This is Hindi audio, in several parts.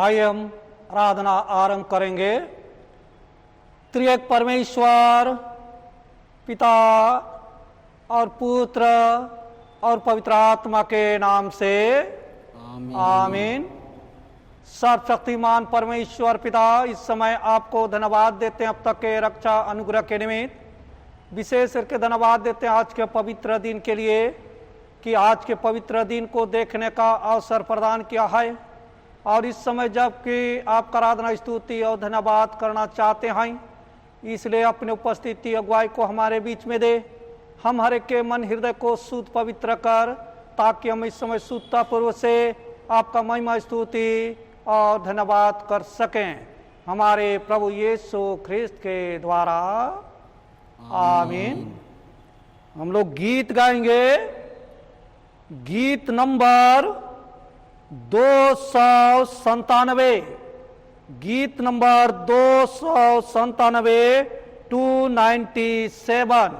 आइए हम आराधना आरंभ करेंगे। त्रिएक परमेश्वर पिता और पुत्र और पवित्र आत्मा के नाम से आमीन। सर्वशक्तिमान परमेश्वर पिता, इस समय आपको धन्यवाद देते हैं अब तक के रक्षा अनुग्रह के निमित्त। विशेष करके धन्यवाद देते हैं आज के पवित्र दिन के लिए कि आज के पवित्र दिन को देखने का अवसर प्रदान किया है। और इस समय जबकि आपका आराधना स्तुति और धन्यवाद करना चाहते हैं, इसलिए अपने उपस्थिति अगुवाई को हमारे बीच में दे। हम हर एक के मन हृदय को शुद्ध पवित्र कर, ताकि हम इस समय शुद्धता पूर्व से आपका महिमा स्तुति और धन्यवाद कर सकें, हमारे प्रभु यीशु ख्रिस्त के द्वारा आमीन। हम लोग गीत गाएंगे, गीत नंबर 297, गीत नंबर 297, 297।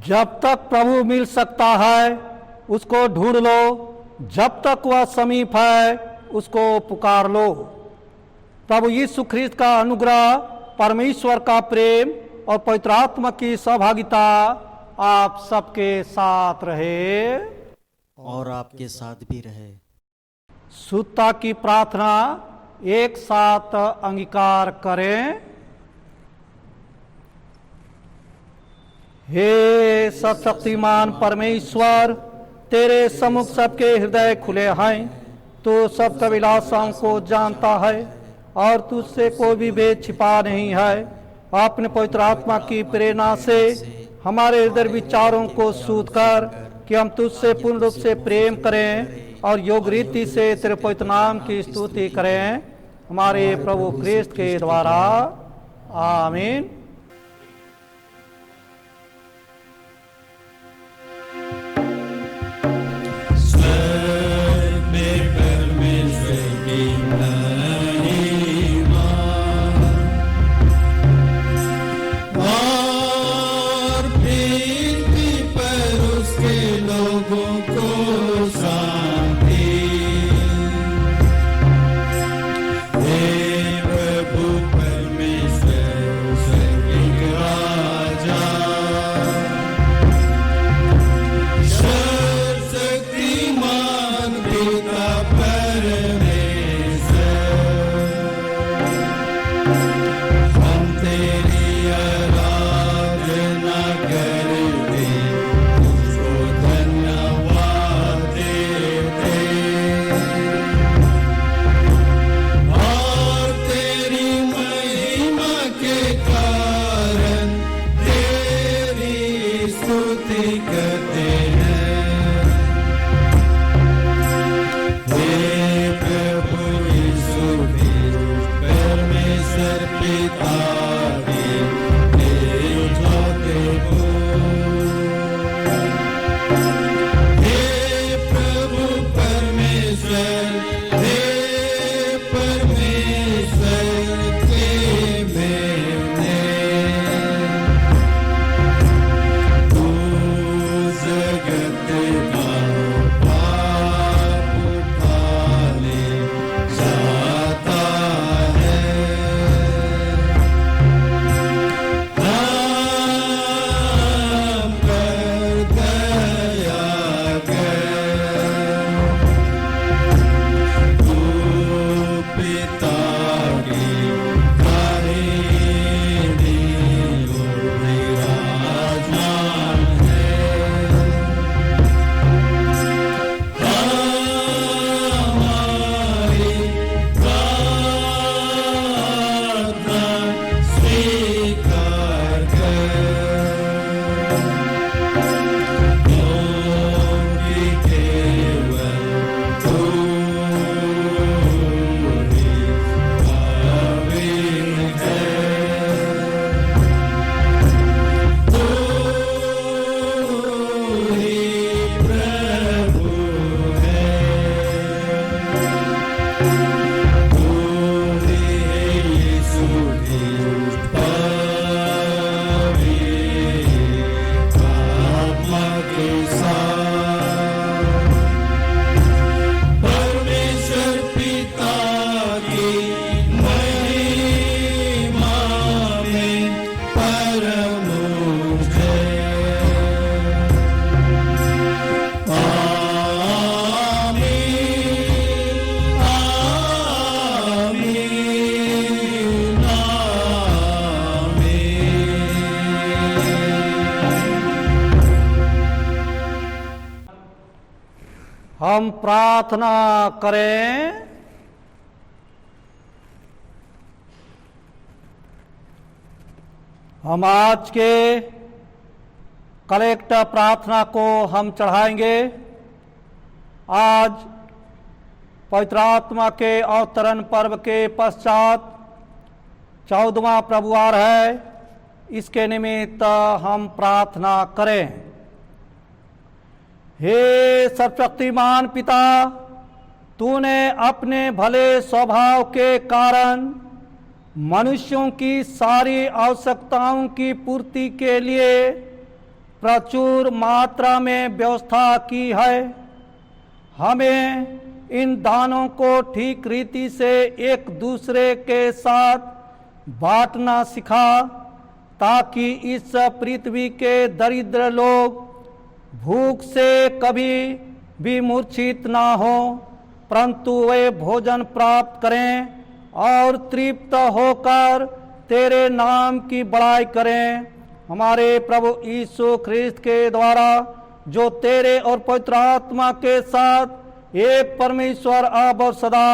जब तक प्रभु मिल सकता है उसको ढूंढ लो, जब तक वह समीप है उसको पुकार लो। प्रभु यीशु ख्रिस्त का अनुग्रह, परमेश्वर का प्रेम और पवित्र आत्मा की सहभागिता आप सबके साथ रहे और आपके साथ भी रहे। शुद्धता की प्रार्थना एक साथ अंगीकार करें। हे सर्वशक्तिमान परमेश्वर, तेरे सम्मुख सबके हृदय खुले हैं। तू सबका विलासाओं को जानता है और तुझसे कोई भी भेद छिपा नहीं है। अपने पवित्र आत्मा की प्रेरणा से हमारे हृदय विचारों को शुद्ध कर कि हम तुझसे पूर्ण रूप से प्रेम करें और योग रीति से तेरे पवित्र नाम की स्तुति करें, हमारे प्रभु ख्रिस्त के द्वारा। आमीन। हम प्रार्थना करें। हम आज के कलेक्टर प्रार्थना को हम चढ़ाएंगे। आज पवित्र आत्मा के अवतरण पर्व के पश्चात 14वां प्रभुवार है। इसके निमित्त हम प्रार्थना करें। हे सर्वशक्तिमान पिता, तूने अपने भले स्वभाव के कारण मनुष्यों की सारी आवश्यकताओं की पूर्ति के लिए प्रचुर मात्रा में व्यवस्था की है। हमें इन दानों को ठीक रीति से एक दूसरे के साथ बांटना सिखा, ताकि इस पृथ्वी के दरिद्र लोग भूख से कभी भी मूर्छित ना हो, परंतु वे भोजन प्राप्त करें और तृप्त होकर तेरे नाम की बड़ाई करें। हमारे प्रभु यीशु ख्रिस्त के द्वारा, जो तेरे और पवित्र आत्मा के साथ एक परमेश्वर अब और सदा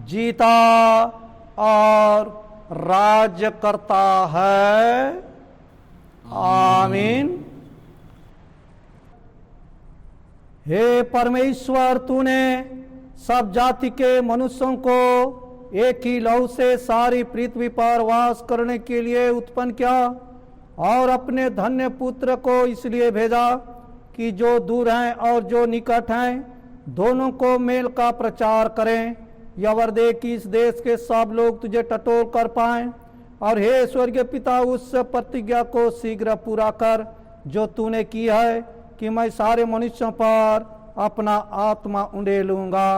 जीता और राज्य करता है। आमीन। हे परमेश्वर, तूने सब जाति के मनुष्यों को एक ही लहू से सारी पृथ्वी पर वास करने के लिए उत्पन्न किया और अपने धन्य पुत्र को इसलिए भेजा कि जो दूर हैं और जो निकट हैं दोनों को मेल का प्रचार करें। यह वर दे कि इस देश के सब लोग तुझे टटोल कर पाएं, और हे स्वर्गीय पिता, उस प्रतिज्ञा को शीघ्र पूरा कर जो तूने की है कि मैं सारे मनुष्यों पर अपना आत्मा उंडेलूंगा।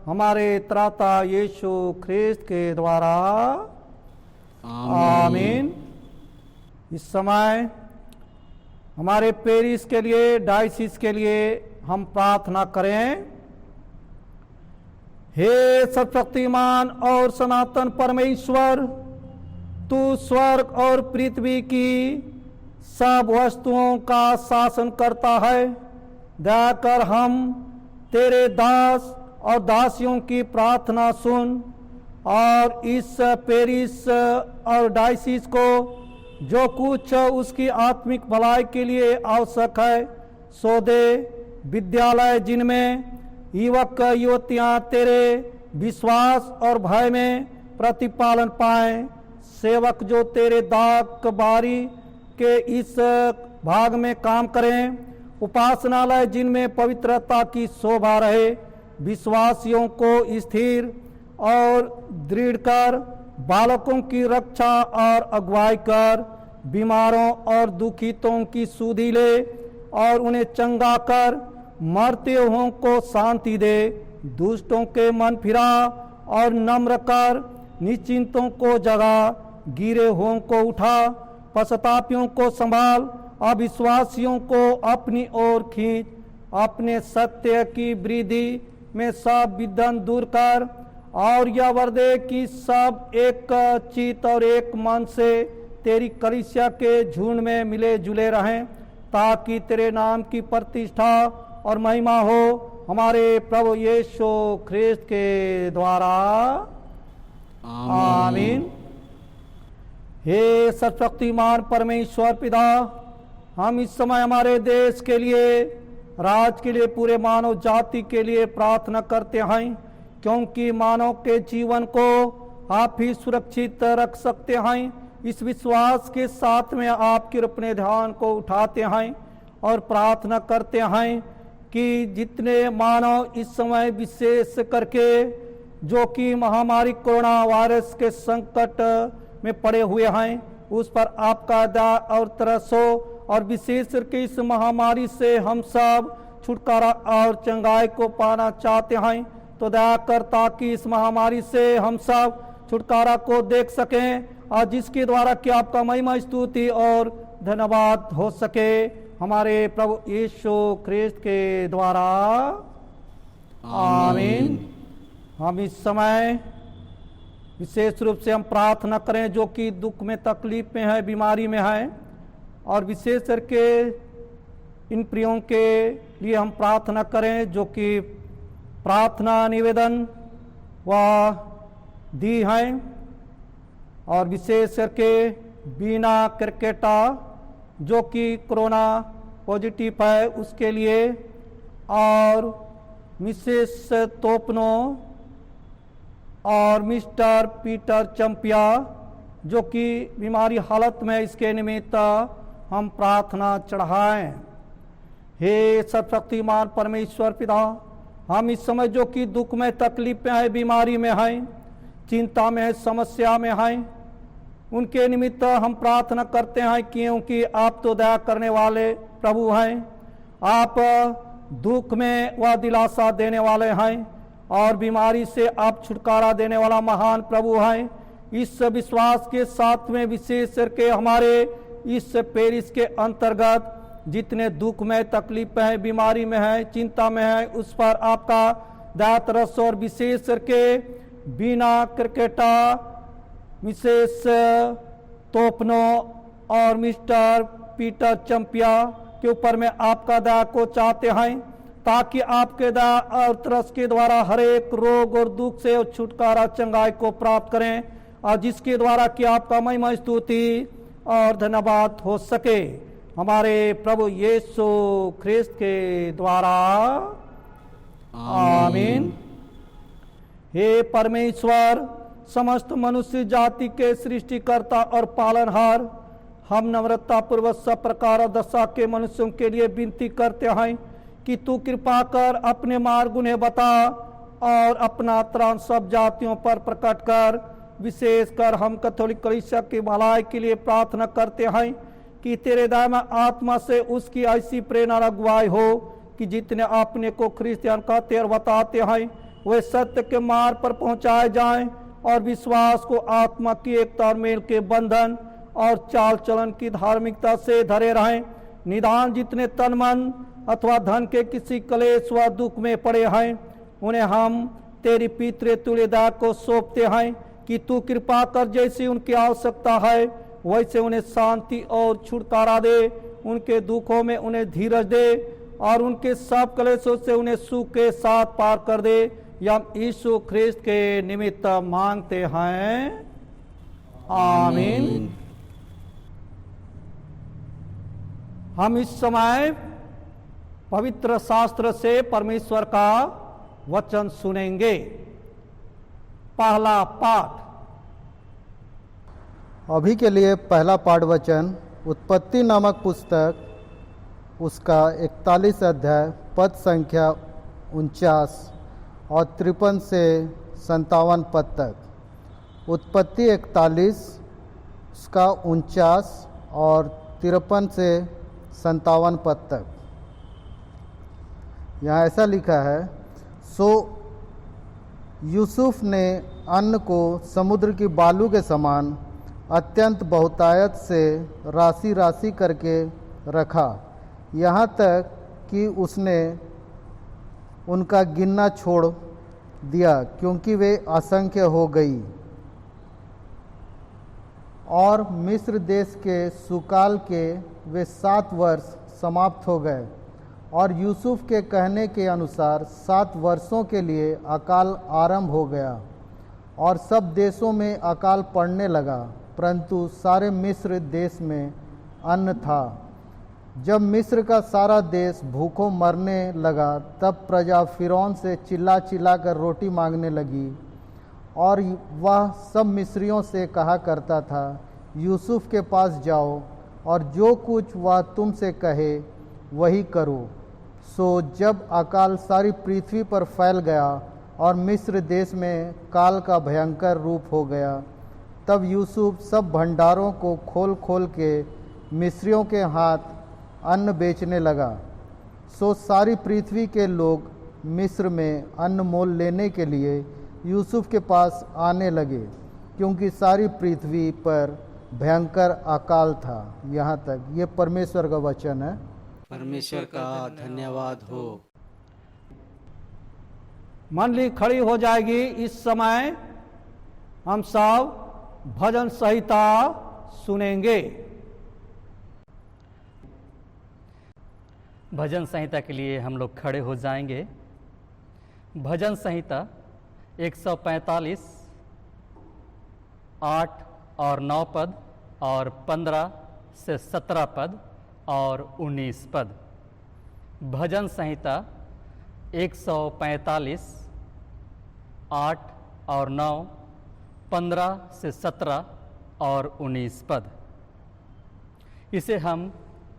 हमारे त्राता यीशु ख्रिस्त के द्वारा। आमीन। इस समय हमारे पेरिस के लिए, डायसिस के लिए हम प्रार्थना करें। हे सर्वशक्तिमान और सनातन परमेश्वर, तू स्वर्ग और पृथ्वी की सब वस्तुओं का शासन करता है। दया कर हम तेरे दास और दासियों की प्रार्थना सुन और इस पेरिस और डायसिस को जो कुछ उसकी आत्मिक भलाई के लिए आवश्यक है सो दे। विद्यालय जिनमें युवक युवतियां तेरे विश्वास और भय में प्रतिपालन पाएं, सेवक जो तेरे दाक बारी के इस भाग में काम करें, उपासनालय जिनमें पवित्रता की शोभा रहे, विश्वासियों को स्थिर और दृढ़ कर, बालकों की रक्षा और अगुवाई कर, बीमारों और दुखितों की सुधि ले और उन्हें चंगा कर, मरते हुओं को शांति दे, दुष्टों के मन फिरा और नम्र कर, निश्चिंतों को जगा, गिरे हुओं को उठा, पश्चातापियों को संभाल, अविश्वासियों को अपनी ओर खींच, अपने सत्य की वृद्धि में सब विघ्न दूर कर, और यह वर दे कि सब एक चित और एक मन से तेरी कलीसिया के झुंड में मिले जुले रहें, ताकि तेरे नाम की प्रतिष्ठा और महिमा हो हमारे प्रभु यीशु ख्रिस्त के द्वारा। आमीन। हे सर्वशक्तिमान परमेश्वर पिता, हम इस समय हमारे देश के लिए, राज्य के लिए, पूरे मानव जाति के लिए प्रार्थना करते हैं, क्योंकि मानव के जीवन को आप ही सुरक्षित रख सकते हैं। इस विश्वास के साथ में आपके अपने ध्यान को उठाते हैं और प्रार्थना करते हैं कि जितने मानव इस समय विशेष करके जो कि महामारी कोरोना वायरस के संकट में पड़े हुए हैं, उस पर आपका दया और तरस हो, और विशेष करके इस महामारी से हम सब छुटकारा और चंगाई को पाना चाहते हैं। तो दया कर ताकि इस महामारी से हम सब छुटकारा को देख सकें, और जिसके द्वारा कि आपका महिमा, स्तुति और धन्यवाद हो सके हमारे प्रभु यीशु ख्रिस्त के द्वारा। आमीन। हम इस समय विशेष रूप से हम प्रार्थना करें जो कि दुख में, तकलीफ में है, बीमारी में है, और विशेष करके इन प्रियों के लिए हम प्रार्थना करें जो कि प्रार्थना निवेदन व दी हैं, और विशेष करके बीना क्रिकेटा जो कि कोरोना पॉजिटिव है उसके लिए, और मिसेस तोपनो और मिस्टर पीटर चंपिया जो कि बीमारी हालत में, इसके निमित्त हम प्रार्थना चढ़ाएं। हे सर्वशक्तिमान परमेश्वर पिता, हम इस समय जो कि दुख में, तकलीफ में है, बीमारी में है, चिंता में है, समस्या में है, उनके निमित्त हम प्रार्थना करते हैं, क्योंकि आप तो दया करने वाले प्रभु हैं। आप दुख में वह दिलासा देने वाले हैं और बीमारी से आप छुटकारा देने वाला महान प्रभु हैं। इस विश्वास के साथ में विशेष करके हमारे इस पेरिस के अंतर्गत जितने दुख में, तकलीफ में है, बीमारी में है, चिंता में है, उस पर आपका दया तरस और विशेष करके बीना क्रिकेटा, मिसेस तोपनो और मिस्टर पीटर चंपिया के ऊपर में आपका दया को चाहते हैं, ताकि आपके दया और तरस के द्वारा हर एक रोग और दुख से छुटकारा, चंगाई को प्राप्त करें, और जिसके द्वारा कि आपका महिमा, स्तुति और धन्यवाद हो सके हमारे प्रभु यीशु ख्रिस्त के द्वारा। आमीन। हे परमेश्वर, समस्त मनुष्य जाति के सृष्टिकर्ता और पालनहार, हम नम्रता पूर्वक सब प्रकार दशा के मनुष्यों के लिए विनती करते हैं कि तू कृपा कर अपने मार्ग उन्हें बता और अपना त्राण सब जातियों पर प्रकट कर। विशेषकर हम कैथोलिक कलीसिया की भलाई के लिए प्रार्थना करते हैं कि तेरे दायमा आत्मा से उसकी ऐसी प्रेरणा अगुवाई हो कि जितने अपने को क्रिश्चियन कहते और बताते हैं वे सत्य के मार्ग पर पहुंचाए जाएं और विश्वास को आत्मा की एकता और मेल के बंधन और चाल चलन की धार्मिकता से धरे रहें। निदान जितने तन मन अथवा धन के किसी क्लेश व दुख में पड़े हैं, उन्हें हम तेरी पितृ तुल्य दया को सौंपते हैं कि तू कृपा कर जैसी उनकी आवश्यकता है वैसे उन्हें शांति और छुटकारा दे, उनके दुखों में उन्हें धीरज दे और उनके सब क्लेशों से उन्हें सुख के साथ पार कर दे। हम यीशु ख्रिस्त के निमित्त मांगते हैं। आमीन। हम इस समय पवित्र शास्त्र से परमेश्वर का वचन सुनेंगे। पहला पाठ। अभी के लिए पहला पाठ वचन उत्पत्ति नामक पुस्तक उसका 41 अध्याय पद संख्या 49 और 53 से 57 पद तक। उत्पत्ति 41 उसका 49 और 53 से 57 पद तक। यहाँ ऐसा लिखा है, सो यूसुफ ने अन्न को समुद्र की बालू के समान अत्यंत बहुतायत से राशि राशि करके रखा, यहाँ तक कि उसने उनका गिनना छोड़ दिया क्योंकि वे असंख्य हो गई। और मिस्र देश के सुकाल के वे 7 वर्ष समाप्त हो गए और यूसुफ के कहने के अनुसार 7 वर्षों के लिए अकाल आरंभ हो गया और सब देशों में अकाल पड़ने लगा, परंतु सारे मिस्र देश में अन्न था। जब मिस्र का सारा देश भूखों मरने लगा, तब प्रजा फिरौन से चिल्ला चिल्ला कर रोटी मांगने लगी और वह सब मिस्रियों से कहा करता था, यूसुफ के पास जाओ और जो कुछ वह तुमसे कहे वही करो। सो जब अकाल सारी पृथ्वी पर फैल गया और मिस्र देश में काल का भयंकर रूप हो गया, तब यूसुफ सब भंडारों को खोल खोल के मिस्रियों के हाथ अन्न बेचने लगा। सो सारी पृथ्वी के लोग मिस्र में अन्न मोल लेने के लिए यूसुफ के पास आने लगे, क्योंकि सारी पृथ्वी पर भयंकर अकाल था। यहाँ तक ये परमेश्वर का वचन है। परमेश्वर का धन्यवाद हो। मंडली खड़ी हो जाएगी। इस समय हम सब भजन संहिता सुनेंगे। भजन संहिता के लिए हम लोग खड़े हो जाएंगे। भजन संहिता 145 8 और 9 पद और 15 से 17 पद और 19 पद। भजन संहिता 145 8 और 9 15 से 17 और 19 पद। इसे हम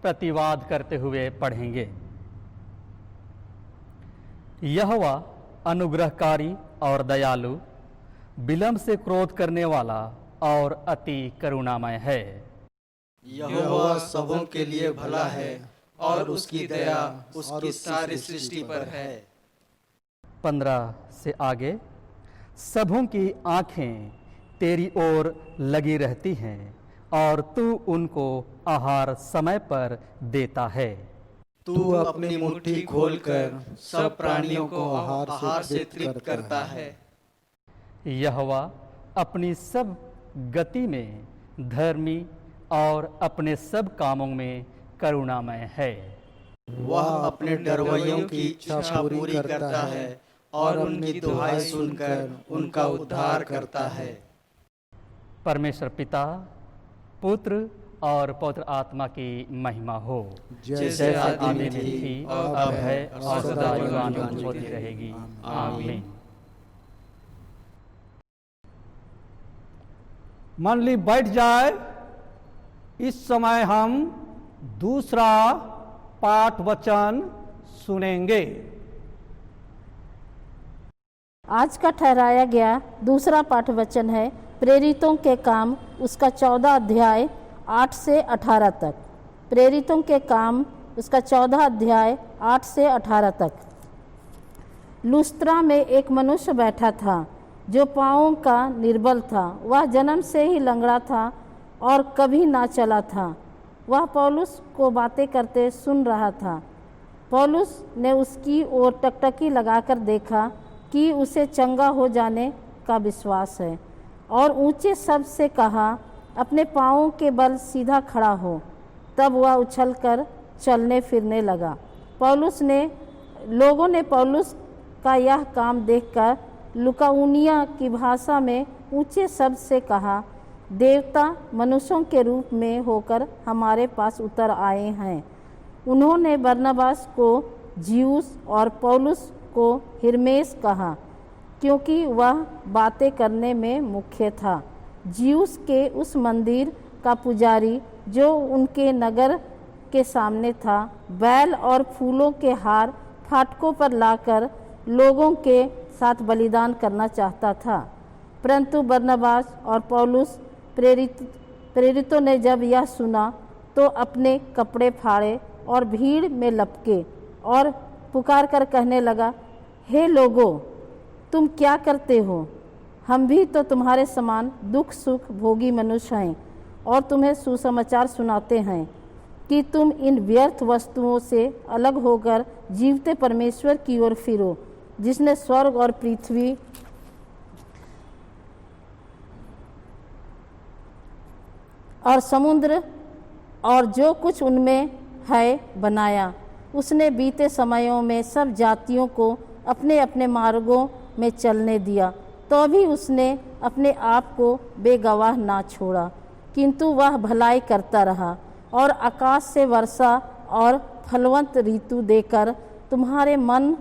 प्रतिवाद करते हुए पढ़ेंगे। यहोवा अनुग्रहकारी और दयालु, विलंब से क्रोध करने वाला और अति करुणामय है। यहोवा सबों के लिए भला है और उसकी दया उसकी सारी सृष्टि पर है। 15 से आगे, सबों की आंखें तेरी ओर लगी रहती हैं और तू उनको आहार समय पर देता है। तू अपनी मुट्ठी खोलकर सब प्राणियों को आहार से तृप्त करता है। यहोवा अपनी सब गति में धर्मी और अपने सब कामों में करुणामय है। वह अपने डरवैयों की इच्छा पूरी करता है और उनकी दुहाई सुनकर उनका उद्धार करता है। परमेश्वर पिता, पुत्र और पवित्र आत्मा की महिमा हो, जैसे आदि में थी और अब है और सदा युगानुयुग होती रहेगी। आमीन। मंडली बैठ जाए। इस समय हम दूसरा पाठ वचन सुनेंगे। आज का ठहराया गया दूसरा पाठ वचन है प्रेरितों के काम, उसका 14 अध्याय 8 से 18 तक। प्रेरितों के काम, उसका 14 अध्याय 8 से 18 तक। लुस्त्रा में एक मनुष्य बैठा था जो पाँवों का निर्बल था। वह जन्म से ही लंगड़ा था और कभी ना चला था। वह पौलुस को बातें करते सुन रहा था। पौलुस ने उसकी ओर टकटकी लगाकर देखा कि उसे चंगा हो जाने का विश्वास है, और ऊंचे शब्द से कहा, अपने पाँवों के बल सीधा खड़ा हो। तब वह उछलकर चलने फिरने लगा। लोगों ने पौलुस का यह काम देखकर लुकाउनिया की भाषा में ऊंचे शब्द से कहा, देवता मनुष्यों के रूप में होकर हमारे पास उतर आए हैं। उन्होंने बरनबास को जियुस और पौलुस को हिरमेस कहा, क्योंकि वह बातें करने में मुख्य था। जियुस के उस मंदिर का पुजारी जो उनके नगर के सामने था, बैल और फूलों के हार फाटकों पर लाकर लोगों के साथ बलिदान करना चाहता था। परंतु बरनबास और पौलुस प्रेरितों ने जब यह सुना तो अपने कपड़े फाड़े और भीड़ में लपके और पुकार कर कहने लगा, हे लोगों, तुम क्या करते हो? हम भी तो तुम्हारे समान दुख सुख भोगी मनुष्य हैं और तुम्हें सुसमाचार सुनाते हैं कि तुम इन व्यर्थ वस्तुओं से अलग होकर जीवते परमेश्वर की ओर फिरो, जिसने स्वर्ग और पृथ्वी और समुद्र और जो कुछ उनमें है बनाया। उसने बीते समयों में सब जातियों को अपने अपने मार्गों में चलने दिया, तो भी उसने अपने आप को बेगवाह ना छोड़ा, किंतु वह भलाई करता रहा और आकाश से वर्षा और फलवंत ऋतु देकर तुम्हारे मन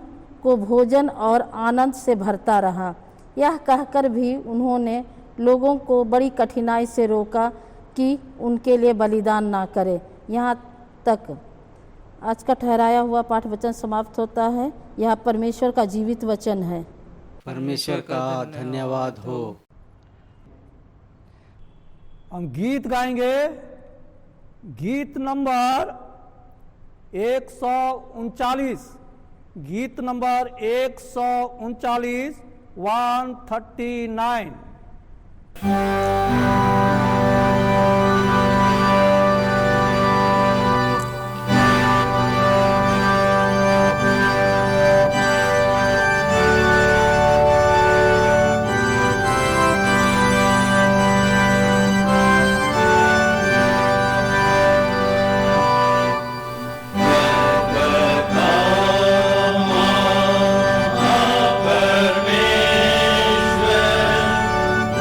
को भोजन और आनंद से भरता रहा। यह कहकर भी उन्होंने लोगों को बड़ी कठिनाई से रोका कि उनके लिए बलिदान ना करे। यहाँ तक आज का ठहराया हुआ पाठ वचन समाप्त होता है। यह परमेश्वर का जीवित वचन है। परमेश्वर का धन्यवाद हो। हम गीत गाएंगे। गीत नंबर 139, गीत नंबर 139, 139। परमेश्वर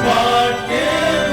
बाटे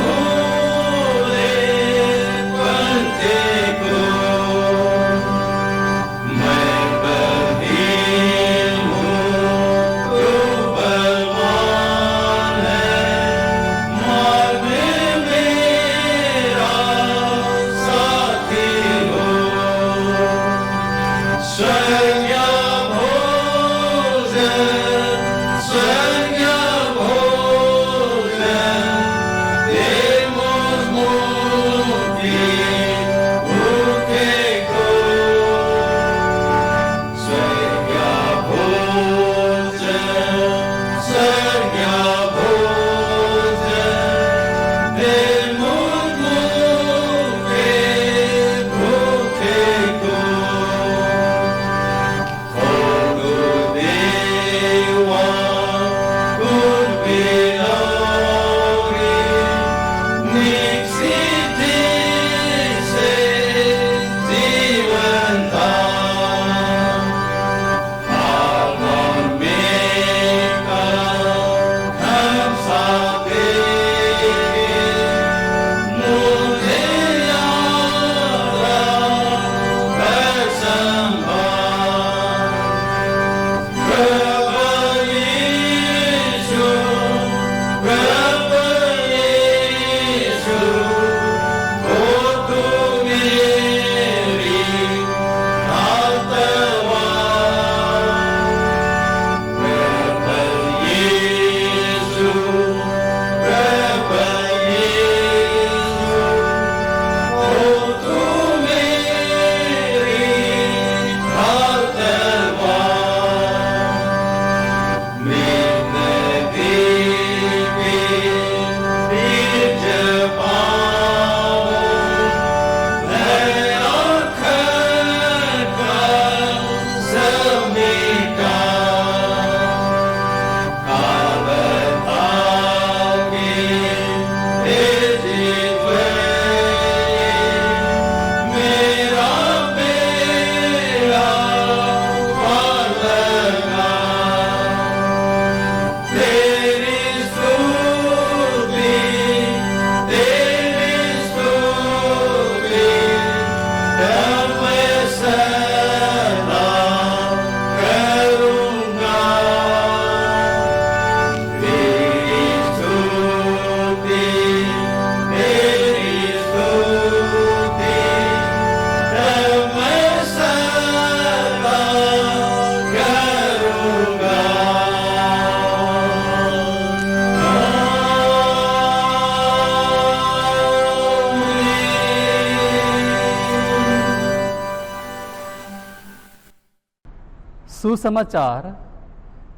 सुसमाचार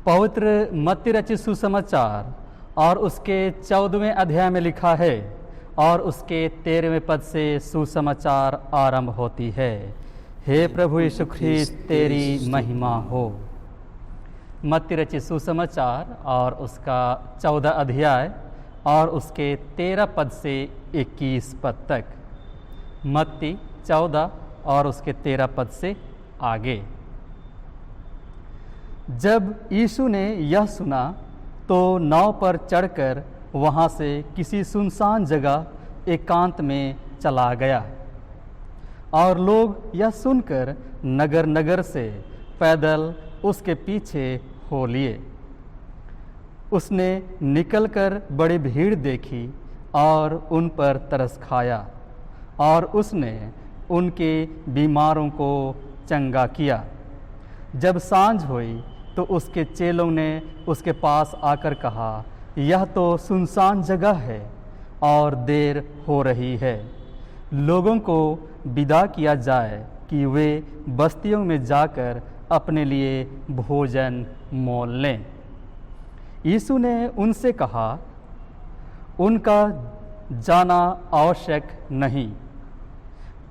पवित्र मत्ती रचित सुसमाचार और उसके 14वें अध्याय में लिखा है और उसके 13वें पद से सुसमाचार आरंभ होती है। हे प्रभु यीशु ख्रीस्त तेरी महिमा हो। मत्ती रचित सुसमाचार और उसका 14 अध्याय और उसके 13 पद से 21 पद तक। मत्ती 14 और उसके 13 पद से आगे। जब यीशु ने यह सुना तो नाव पर चढ़कर वहाँ से किसी सुनसान जगह एकांत में चला गया और लोग यह सुनकर नगर नगर से पैदल उसके पीछे हो लिए। उसने निकलकर बड़ी भीड़ देखी और उन पर तरस खाया और उसने उनके बीमारों को चंगा किया। जब सांझ हुई तो उसके चेलों ने उसके पास आकर कहा, यह तो सुनसान जगह है और देर हो रही है, लोगों को विदा किया जाए कि वे बस्तियों में जाकर अपने लिए भोजन मोल लें। यीशु ने उनसे कहा, उनका जाना आवश्यक नहीं,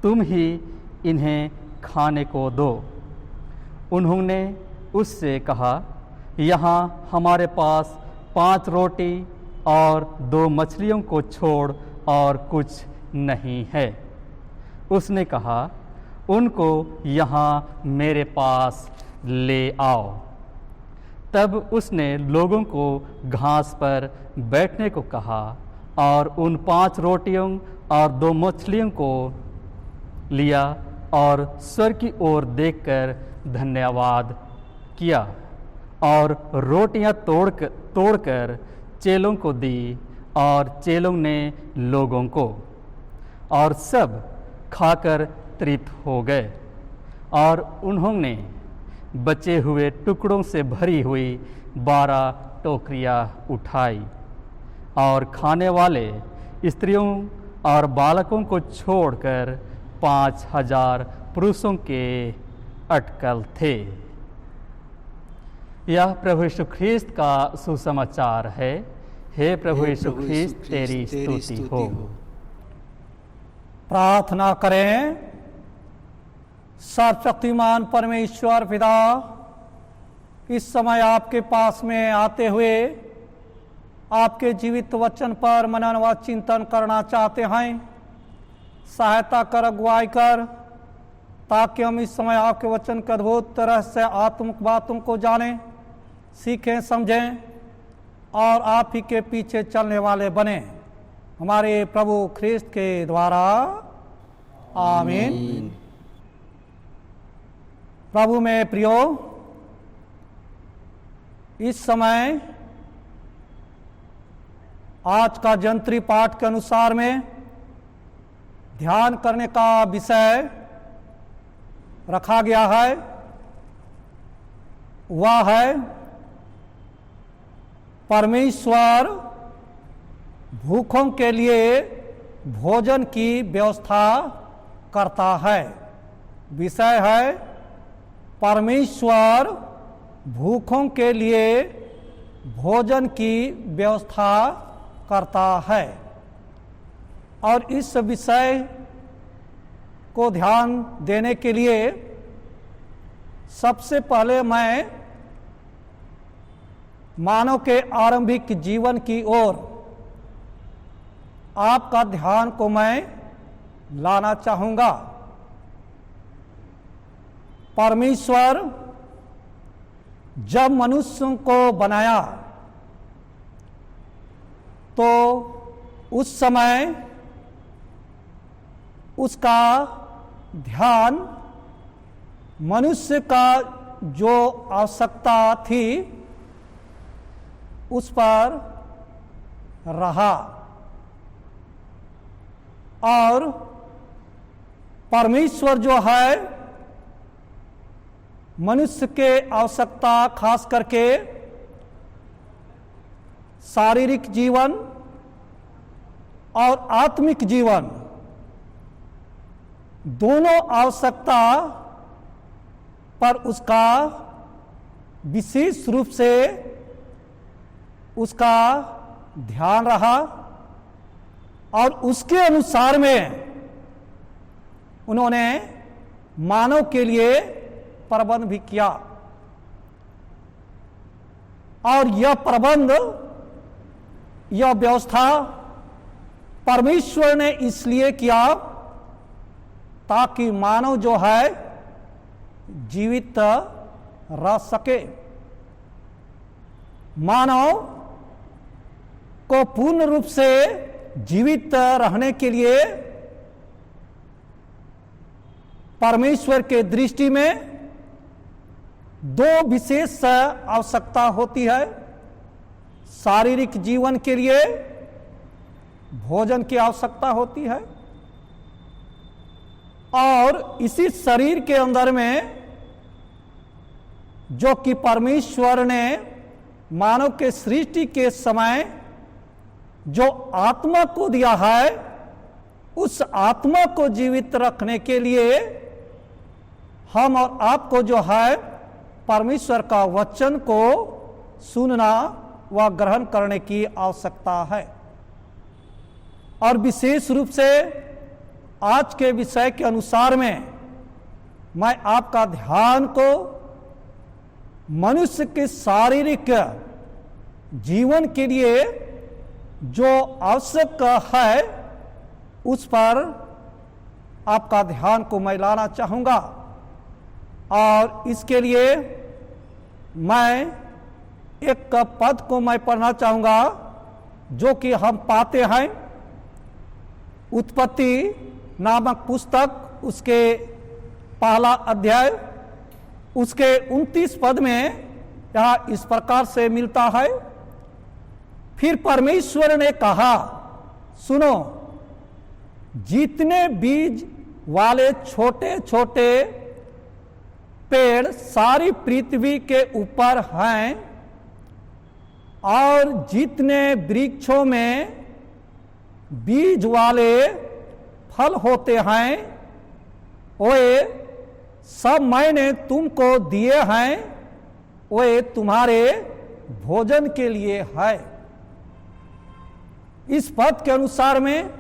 तुम ही इन्हें खाने को दो। उन्होंने उससे कहा, यहाँ हमारे पास 5 रोटी और 2 मछलियों को छोड़ और कुछ नहीं है। उसने कहा, उनको यहाँ मेरे पास ले आओ। तब उसने लोगों को घास पर बैठने को कहा और उन 5 रोटियों और 2 मछलियों को लिया और स्वर्ग की ओर देखकर धन्यवाद किया और रोटियां तोड़कर चेलों को दी और चेलों ने लोगों को, और सब खाकर तृप्त हो गए। और उन्होंने बचे हुए टुकड़ों से भरी हुई 12 टोकरियां उठाई और खाने वाले स्त्रियों और बालकों को छोड़कर 5000 पुरुषों के अटकल थे। यह प्रभु यीशु ख्रीस्त का सुसमाचार है। हे प्रभु यीशु ख्रीस्त तेरी स्तुति हो। प्रार्थना करें। सर्वशक्तिमान परमेश्वर पिता, इस समय आपके पास में आते हुए आपके जीवित वचन पर मनन व चिंतन करना चाहते हैं। सहायता कर, अगुवाई कर, ताकि हम इस समय आपके वचन के अद्भुत तरह से आत्मिक बातों को जानें, सीखें, समझें और आप ही के पीछे चलने वाले बने, हमारे प्रभु ख्रीस्त के द्वारा। आमीन। प्रभु में प्रियो, इस समय आज का जंत्री पाठ के अनुसार में ध्यान करने का विषय रखा गया है, वह है परमेश्वर भूखों के लिए भोजन की व्यवस्था करता है। विषय है परमेश्वर भूखों के लिए भोजन की व्यवस्था करता है। और इस विषय को ध्यान देने के लिए सबसे पहले मैं मानव के आरंभिक जीवन की ओर आपका ध्यान को मैं लाना चाहूँगा। परमेश्वर जब मनुष्यों को बनाया तो उस समय उसका ध्यान मनुष्य का जो आवश्यकता थी उस पर रहा, और परमेश्वर जो है मनुष्य के आवश्यकता खास करके शारीरिक जीवन और आत्मिक जीवन दोनों आवश्यकता पर उसका विशेष रूप से उसका ध्यान रहा और उसके अनुसार में उन्होंने मानव के लिए प्रबंध भी किया। और यह प्रबंध, यह व्यवस्था परमेश्वर ने इसलिए किया ताकि मानव जो है जीवित रह सके। मानव को पूर्ण रूप से जीवित रहने के लिए परमेश्वर के दृष्टि में दो विशेष आवश्यकता होती है। शारीरिक जीवन के लिए भोजन की आवश्यकता होती है और इसी शरीर के अंदर में जो कि परमेश्वर ने मानव के सृष्टि के समय जो आत्मा को दिया है, उस आत्मा को जीवित रखने के लिए हम और आपको जो है परमेश्वर का वचन को सुनना व ग्रहण करने की आवश्यकता है। और विशेष रूप से आज के विषय के अनुसार में मैं आपका ध्यान को मनुष्य के शारीरिक जीवन के लिए जो आवश्यक है उस पर आपका ध्यान को मैं लाना चाहूँगा। और इसके लिए मैं एक पद को मैं पढ़ना चाहूँगा जो कि हम पाते हैं उत्पत्ति नामक पुस्तक, उसके पहला अध्याय, उसके 29 पद में यहाँ इस प्रकार से मिलता है। फिर परमेश्वर ने कहा, सुनो, जितने बीज वाले छोटे छोटे पेड़ सारी पृथ्वी के ऊपर हैं और जितने वृक्षों में बीज वाले फल होते हैं वे सब मैंने तुमको दिए हैं, वे तुम्हारे भोजन के लिए है। इस पद के अनुसार में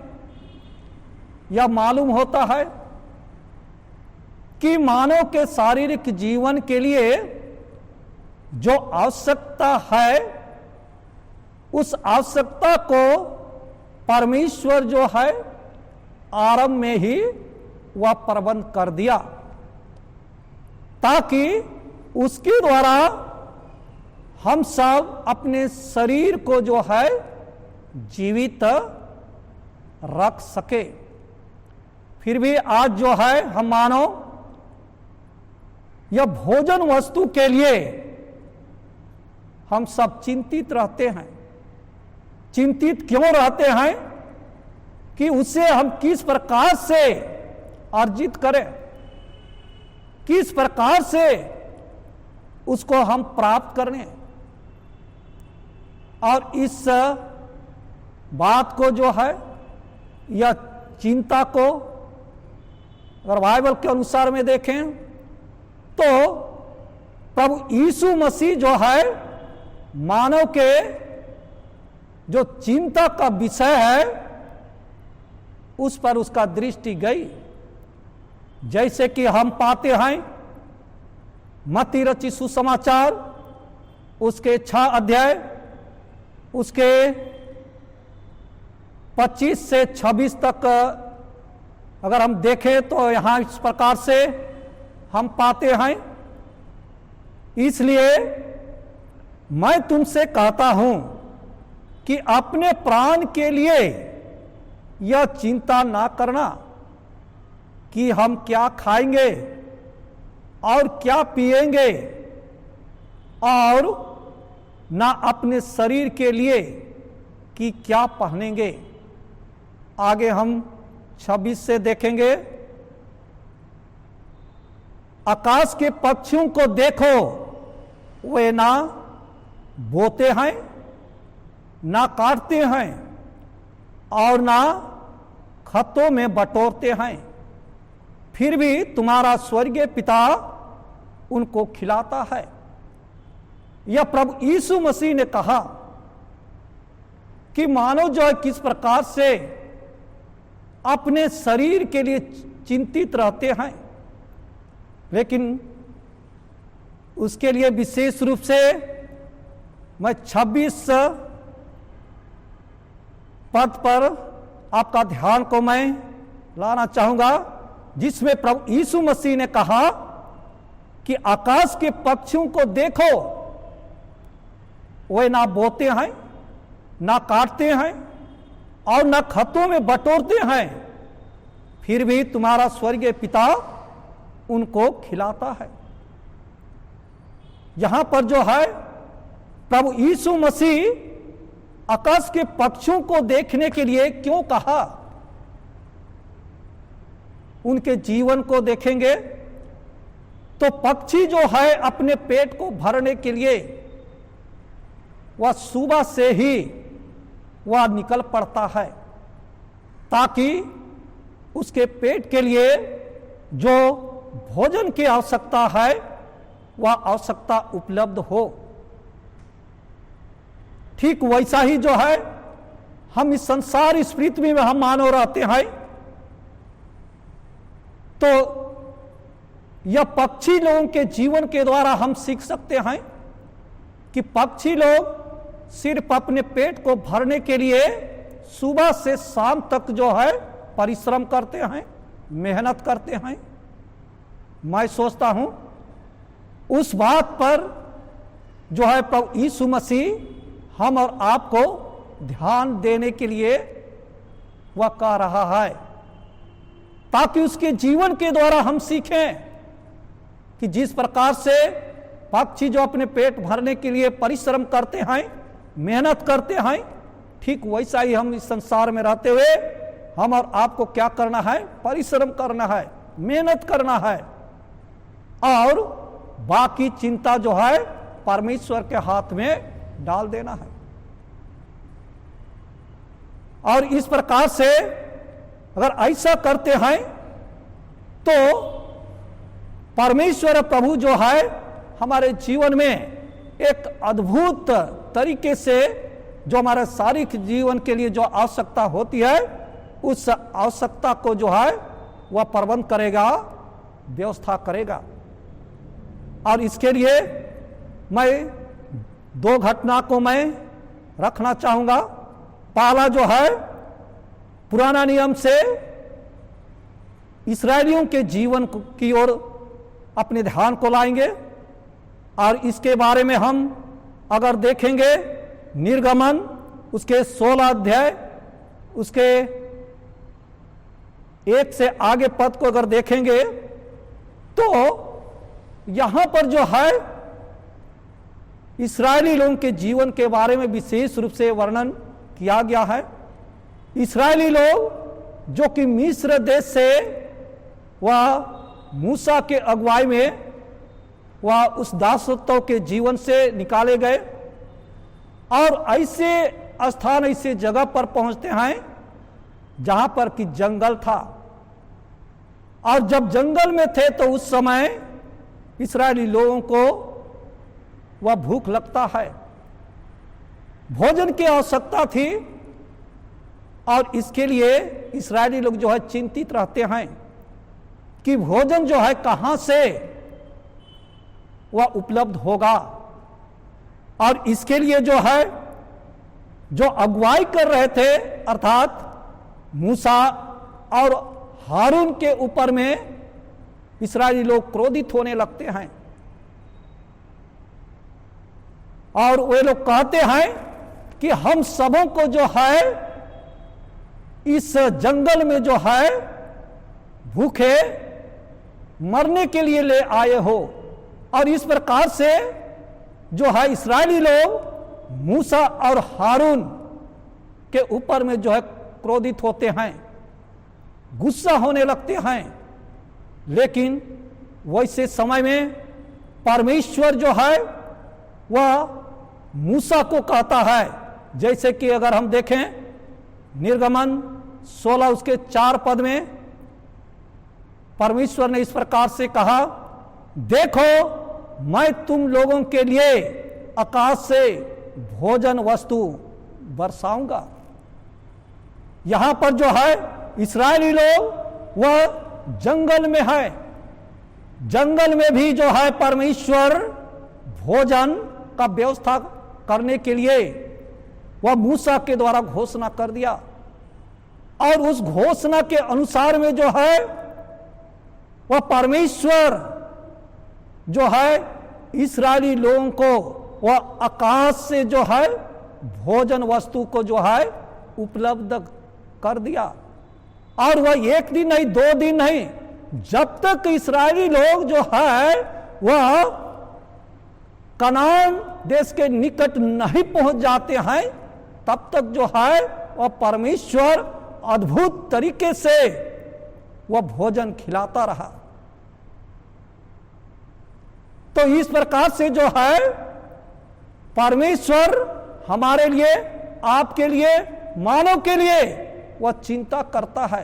यह मालूम होता है कि मानव के शारीरिक जीवन के लिए जो आवश्यकता है उस आवश्यकता को परमेश्वर जो है आरंभ में ही वह प्रबंध कर दिया ताकि उसके द्वारा हम सब अपने शरीर को जो है जीवित रख सके। फिर भी आज जो है हम मानो यह भोजन वस्तु के लिए हम सब चिंतित रहते हैं। चिंतित क्यों रहते हैं कि उसे हम किस प्रकार से अर्जित करें, किस प्रकार से उसको हम प्राप्त करें। और इस बात को जो है या चिंता को अगर बाइबल के अनुसार में देखें तो प्रभु यीशु मसीह जो है मानव के जो चिंता का विषय है उस पर उसका दृष्टि गई। जैसे कि हम पाते हैं मत्ती रचित सुसमाचार उसके 6 अध्याय उसके 25 से 26 तक अगर हम देखें तो यहाँ इस प्रकार से हम पाते हैं, इसलिए मैं तुमसे कहता हूं कि अपने प्राण के लिए यह चिंता ना करना कि हम क्या खाएंगे और क्या पिएंगे, और ना अपने शरीर के लिए कि क्या पहनेंगे। आगे हम 26 से देखेंगे, आकाश के पक्षियों को देखो, वे ना बोते हैं ना काटते हैं और ना खतों में बटोरते हैं, फिर भी तुम्हारा स्वर्गीय पिता उनको खिलाता है। या प्रभु यीशु मसीह ने कहा कि मानव जो है किस प्रकार से अपने शरीर के लिए चिंतित रहते हैं, लेकिन उसके लिए विशेष रूप से मैं 26 पद पर आपका ध्यान को मैं लाना चाहूंगा, जिसमें प्रभु यीशु मसीह ने कहा कि आकाश के पक्षियों को देखो, वे ना बोते हैं, ना काटते हैं और ना खतों में बटोरते हैं, फिर भी तुम्हारा स्वर्गीय पिता उनको खिलाता है। यहां पर जो है प्रभु यीशु मसीह आकाश के पक्षियों को देखने के लिए क्यों कहा? उनके जीवन को देखेंगे तो पक्षी जो है अपने पेट को भरने के लिए वह सुबह से ही वह निकल पड़ता है, ताकि उसके पेट के लिए जो भोजन की आवश्यकता है वह आवश्यकता उपलब्ध हो। ठीक वैसा ही जो है हम इस संसार, इस पृथ्वी में हम मानव रहते हैं, तो यह पक्षी लोगों के जीवन के द्वारा हम सीख सकते हैं कि पक्षी लोग सिर्फ अपने पेट को भरने के लिए सुबह से शाम तक जो है परिश्रम करते हैं, मेहनत करते हैं। मैं सोचता हूं उस बात पर जो है प्रभु यीशु मसीह हम और आपको ध्यान देने के लिए वह कह रहा है, ताकि उसके जीवन के द्वारा हम सीखें कि जिस प्रकार से पक्षी जो अपने पेट भरने के लिए परिश्रम करते हैं, मेहनत करते हैं, ठीक वैसा ही हम इस संसार में रहते हुए हम और आपको क्या करना है? परिश्रम करना है, मेहनत करना है और बाकी चिंता जो है परमेश्वर के हाथ में डाल देना है। और इस प्रकार से अगर ऐसा करते हैं तो परमेश्वर प्रभु जो है हमारे जीवन में एक अद्भुत तरीके से जो हमारे शारीरिक जीवन के लिए जो आवश्यकता होती है, उस आवश्यकता को जो है वह प्रबंध करेगा, व्यवस्था करेगा। और इसके लिए मैं 2 घटना को मैं रखना चाहूंगा। पहला जो है पुराना नियम से इस्राएलियों के जीवन की ओर अपने ध्यान को लाएंगे, और इसके बारे में हम अगर देखेंगे निर्गमन उसके 16 अध्याय उसके 1 से आगे पद को अगर देखेंगे तो यहां पर जो है इस्राएली लोगों के जीवन के बारे में विशेष रूप से वर्णन किया गया है। इस्राएली लोग जो कि मिस्र देश से वह मूसा के अगुवाई में वह उस दासत्व के जीवन से निकाले गए, और ऐसे स्थान, ऐसे जगह पर पहुंचते हैं जहां पर कि जंगल था। और जब जंगल में थे तो उस समय इस्राएली लोगों को वह भूख लगता है, भोजन की आवश्यकता थी, और इसके लिए इस्राएली लोग जो है चिंतित रहते हैं कि भोजन जो है कहां से वह उपलब्ध होगा। और इसके लिए जो है जो अगुवाई कर रहे थे अर्थात मूसा और हारून के ऊपर में इस्राएली लोग क्रोधित होने लगते हैं, और वे लोग कहते हैं कि हम सबों को जो है इस जंगल में जो है भूखे मरने के लिए ले आए हो। और इस प्रकार से जो है इस्राएली लोग मूसा और हारून के ऊपर में जो है क्रोधित होते हैं, गुस्सा होने लगते हैं। लेकिन वैसे समय में परमेश्वर जो है वह मूसा को कहता है, जैसे कि अगर हम देखें निर्गमन 16 उसके 4 पद में परमेश्वर ने इस प्रकार से कहा, देखो मैं तुम लोगों के लिए आकाश से भोजन वस्तु बरसाऊंगा। यहां पर जो है इस्राएली लोग वह जंगल में है, जंगल में भी जो है परमेश्वर भोजन का व्यवस्था करने के लिए वह मूसा के द्वारा घोषणा कर दिया, और उस घोषणा के अनुसार में जो है वह परमेश्वर जो है इस्राएली लोगों को वह आकाश से जो है भोजन वस्तु को जो है उपलब्ध कर दिया। और वह एक दिन नहीं, 2 दिन नहीं, जब तक इस्राएली लोग जो है वह कनान देश के निकट नहीं पहुंच जाते हैं, तब तक जो है वह परमेश्वर अद्भुत तरीके से वह भोजन खिलाता रहा। तो इस प्रकार से जो है परमेश्वर हमारे लिए, आपके लिए, मानव के लिए वह चिंता करता है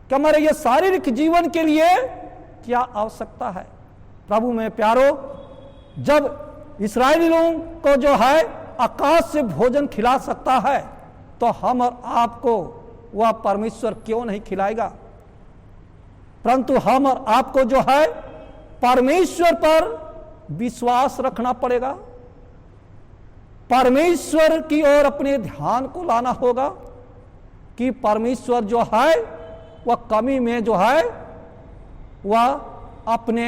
कि हमारे ये शारीरिक जीवन के लिए क्या आवश्यकता है। प्रभु में प्यारो, जब इस्राएली लोगों को जो है आकाश से भोजन खिला सकता है, तो हम और आपको वह परमेश्वर क्यों नहीं खिलाएगा। परंतु हम और आपको जो है परमेश्वर पर विश्वास रखना पड़ेगा, परमेश्वर की ओर अपने ध्यान को लाना होगा कि परमेश्वर जो है वह कमी में जो है वह अपने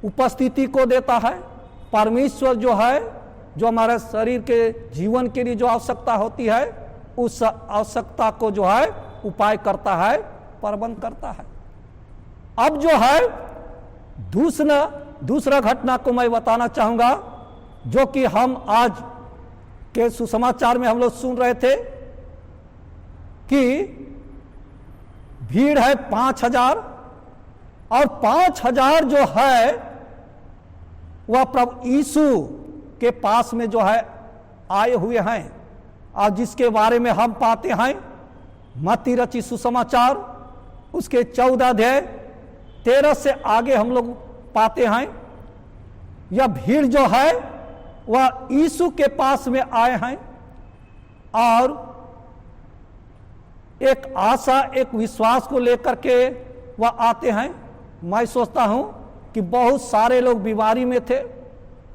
उपस्थिति को देता है। परमेश्वर जो है, जो हमारे शरीर के जीवन के लिए जो आवश्यकता होती है, उस आवश्यकता को जो है उपाय करता है, प्रबंध करता है। अब जो है दूसरा घटना को मैं बताना चाहूंगा, जो कि हम आज के सुसमाचार में हम लोग सुन रहे थे कि भीड़ है 5000, और 5000 जो है वह प्रभु यीशु के पास में जो है आए हुए हैं, और जिसके बारे में हम पाते हैं मत्ती रचित सुसमाचार उसके 14 अध्याय 13 से आगे हम लोग पाते हैं। यह भीड़ जो है वह यीशु के पास में आए हैं, और एक आशा, एक विश्वास को लेकर के वह आते हैं। मैं सोचता हूं कि बहुत सारे लोग बीमारी में थे,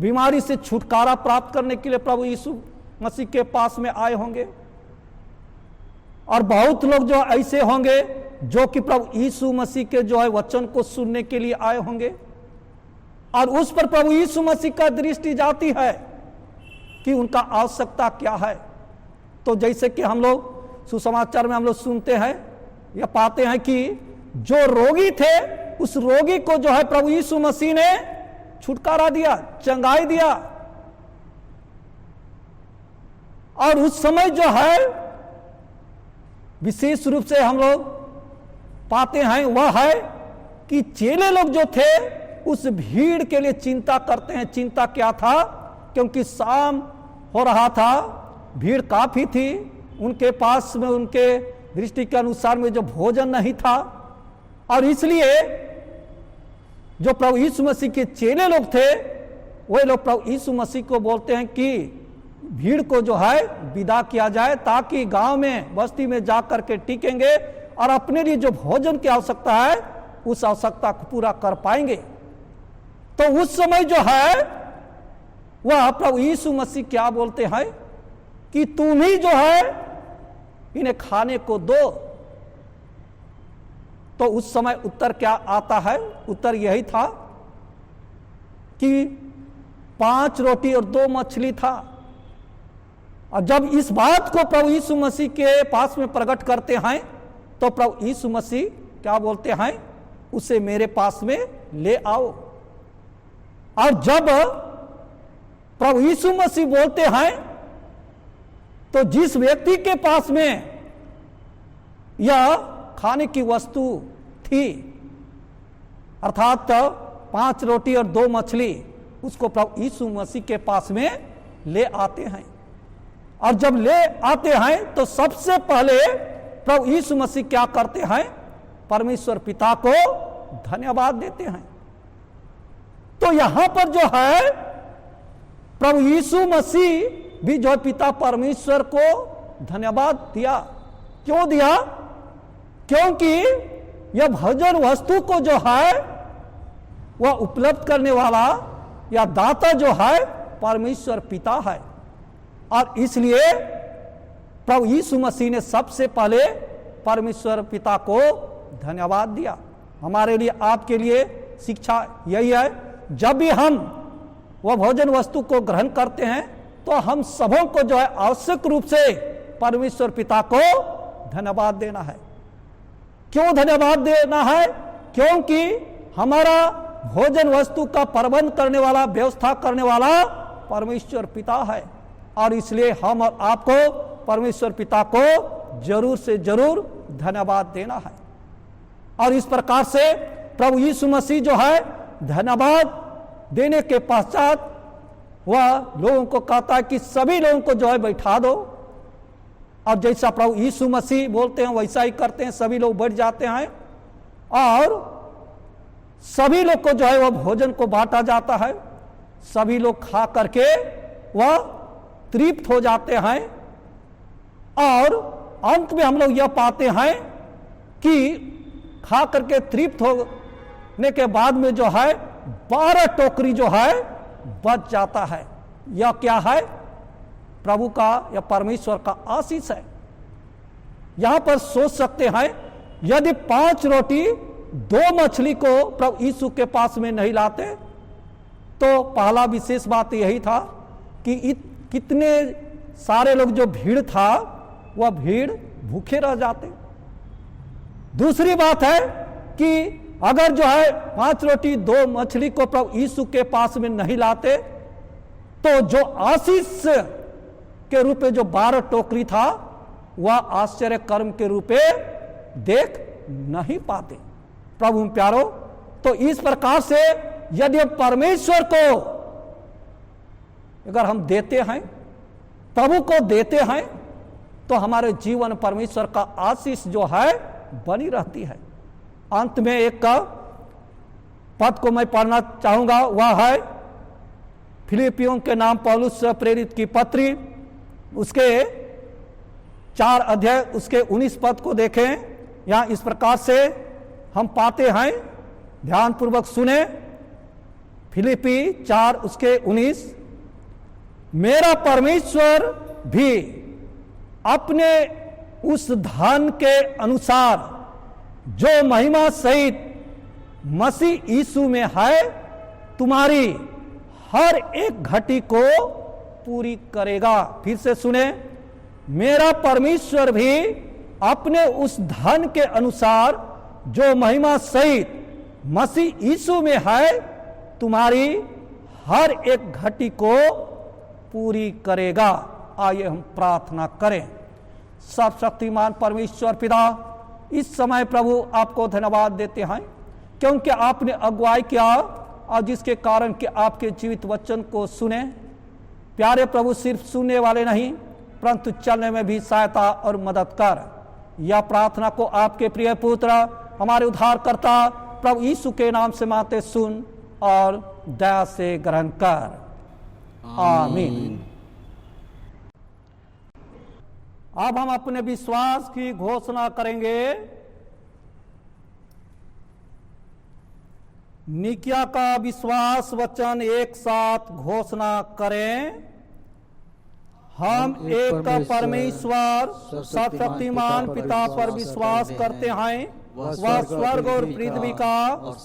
बीमारी से छुटकारा प्राप्त करने के लिए प्रभु यीशु मसीह के पास में आए होंगे, और बहुत लोग जो ऐसे होंगे जो कि प्रभु यीशु मसीह के जो है वचन को सुनने के लिए आए होंगे, और उस पर प्रभु यीशु मसीह का दृष्टि जाती है कि उनका आवश्यकता क्या है। तो जैसे कि हम लोग सुसमाचार में हम लोग सुनते हैं या पाते हैं कि जो रोगी थे उस रोगी को जो है प्रभु यीशु मसीह ने छुटकारा दिया, चंगाई दिया, और उस समय जो है विशेष रूप से हम लोग पाते हैं वह है कि चेले लोग जो थे उस भीड़ के लिए चिंता करते हैं। चिंता क्या था? क्योंकि शाम हो रहा था, भीड़ काफी थी, उनके पास में उनके दृष्टि के अनुसार में जो भोजन नहीं था, और इसलिए जो प्रभु यीशु मसीह के चेले लोग थे वे लोग प्रभु यीशु मसीह को बोलते हैं कि भीड़ को जो है विदा किया जाए, ताकि गांव में, बस्ती में जाकर के टिकेंगे और अपने लिए जो भोजन की आवश्यकता है उस आवश्यकता को पूरा कर पाएंगे। तो उस समय जो है वह प्रभु यीशु मसीह क्या बोलते हैं कि तुम ही जो है इन्हें खाने को दो। तो उस समय उत्तर क्या आता है? उत्तर यही था कि 5 रोटी और 2 मछली था। और जब इस बात को प्रभु यीशु मसीह के पास में प्रकट करते हैं तो प्रभु यीशु मसीह क्या बोलते हैं? उसे मेरे पास में ले आओ। और जब प्रभु यीशु मसीह बोलते हैं तो जिस व्यक्ति के पास में यह खाने की वस्तु थी, अर्थात 5 रोटी और 2 मछली, उसको प्रभु यीशु मसीह के पास में ले आते हैं। और जब ले आते हैं तो सबसे पहले प्रभु यीशु मसीह क्या करते हैं? परमेश्वर पिता को धन्यवाद देते हैं। तो यहां पर जो है प्रभु यीशु मसीह भी जो पिता परमेश्वर को धन्यवाद दिया। क्यों दिया? क्योंकि यह भोजन वस्तु को जो है वह उपलब्ध करने वाला या दाता जो है परमेश्वर पिता है। और इसलिए प्रभु यीशु मसीह ने सबसे पहले परमेश्वर पिता को धन्यवाद दिया। हमारे लिए, आपके लिए शिक्षा यही है, जब भी हम वह भोजन वस्तु को ग्रहण करते हैं तो हम सबों को जो है आवश्यक रूप से परमेश्वर पिता को धन्यवाद देना है। क्यों धन्यवाद देना है? क्योंकि हमारा भोजन वस्तु का प्रबंध करने वाला, व्यवस्था करने वाला परमेश्वर पिता है। और इसलिए हम और आपको परमेश्वर पिता को जरूर से जरूर धन्यवाद देना है। और इस प्रकार से प्रभु यीशु मसीह जो है धन्यवाद देने के पश्चात वह लोगों को कहता है कि सभी लोगों को जो है बैठा दो। और जैसा प्रभु यीशु मसीह बोलते हैं वैसा ही करते हैं, सभी लोग बैठ जाते हैं और सभी लोग को जो है वह भोजन को बांटा जाता है। सभी लोग खा करके वह तृप्त हो जाते हैं। और अंत में हम लोग यह पाते हैं कि खा करके तृप्त होने के बाद में जो है 12 टोकरी जो है बच जाता है। यह क्या है? प्रभु का या परमेश्वर का आशीष है। यहां पर सोच सकते हैं, यदि 5 रोटी 2 मछली को प्रभु यीशु के पास में नहीं लाते तो पहला विशेष बात यही था कि कितने सारे लोग जो भीड़ था वह भीड़ भूखे रह जाते। दूसरी बात है कि अगर जो है 5 रोटी 2 मछली को प्रभु यीशु के पास में नहीं लाते तो जो आशीष के रूप में जो 12 टोकरी था वह आश्चर्य कर्म के रूप में देख नहीं पाते। प्रभु प्यारो, तो इस प्रकार से यदि परमेश्वर को अगर हम देते हैं, प्रभु को देते हैं, तो हमारे जीवन परमेश्वर का आशीष जो है बनी रहती है। अंत में एक का पद को मैं पढ़ना चाहूंगा, वह है फिलिपियों के नाम पौलुस से प्रेरित की पत्री, उसके 4 अध्याय उसके 19 पद को देखें। यहां इस प्रकार से हम पाते हैं, ध्यान पूर्वक सुने। फिलिपी 4 उसके 19, मेरा परमेश्वर भी अपने उस धन के अनुसार जो महिमा सहित मसीह यीशु में है तुम्हारी हर एक घटी को पूरी करेगा। फिर से सुने, मेरा परमेश्वर भी अपने उस धन के अनुसार जो महिमा सहित मसीह यीशु में है तुम्हारी हर एक घटी को पूरी करेगा। आइए हम प्रार्थना करें। सब शक्तिमान परमेश्वर पिता, इस समय प्रभु आपको धन्यवाद देते हैं क्योंकि आपने अगुवाई किया और जिसके कारण कि आपके जीवित वचन को सुने। प्यारे प्रभु, सिर्फ सुनने वाले नहीं परंतु चलने में भी सहायता और मदद कर। यह प्रार्थना को आपके प्रिय पुत्र हमारे उद्धारकर्ता प्रभु यीशु के नाम से मांगते सुन और दया से ग्रहण कर। आमीन। अब हम अपने विश्वास की घोषणा करेंगे। निकिया का विश्वास वचन एक साथ घोषणा करें। हम एक परमेश्वर सर्वशक्तिमान पिता पर विश्वास करते हैं। वह स्वर्ग और पृथ्वी का